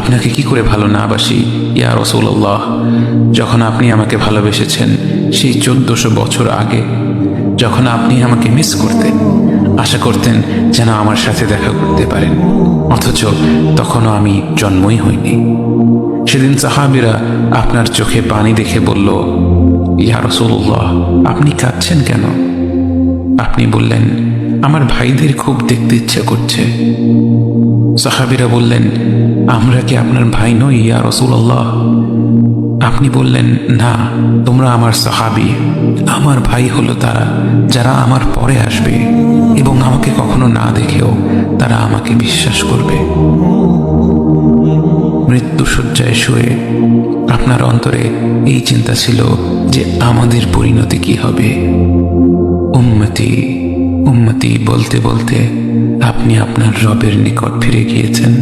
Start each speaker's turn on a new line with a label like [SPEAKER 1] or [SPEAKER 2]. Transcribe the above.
[SPEAKER 1] আপনাকে কি করে ভালো না বাসি ইয়া রাসূলুল্লাহ। যখন আপনি আমাকে ভালোবেসেছেন সেই 1400 বছর আগে, যখন আপনি আমাকে মিস করতেন, আশা করতেন যেন আমার সাথে দেখা করতে পারেন, অথচ তখনও আমি জন্মই হইনি। সেদিন সাহাবীরা আপনার চোখে পানি দেখে বলল, ইয়া রাসূলুল্লাহ, আপনি কাঁদছেন কেন? আপনি বললেন, আমার ভাইদের খুব দেখতে ইচ্ছে করছে। সাহাবীরা বললেন, আমরা কি আপনার ভাই নই ইয়া রাসূলুল্লাহ? আপনি বললেন, না, তোমরা আমার সাহাবী। আমার ভাই হলো তারা যারা আমার পরে আসবে এবং আমাকে কখনো না দেখেও তারা আমাকে বিশ্বাস করবে। মৃত্যু শয্যায় শুয়ে আপনার অন্তরে এই চিন্তা ছিল যে আমাদের পরিণতি কি হবে। উম্মতি উম্মতি বলতে বলতে আপনি আপনার রবের নিকট ফিরে গিয়েছেন।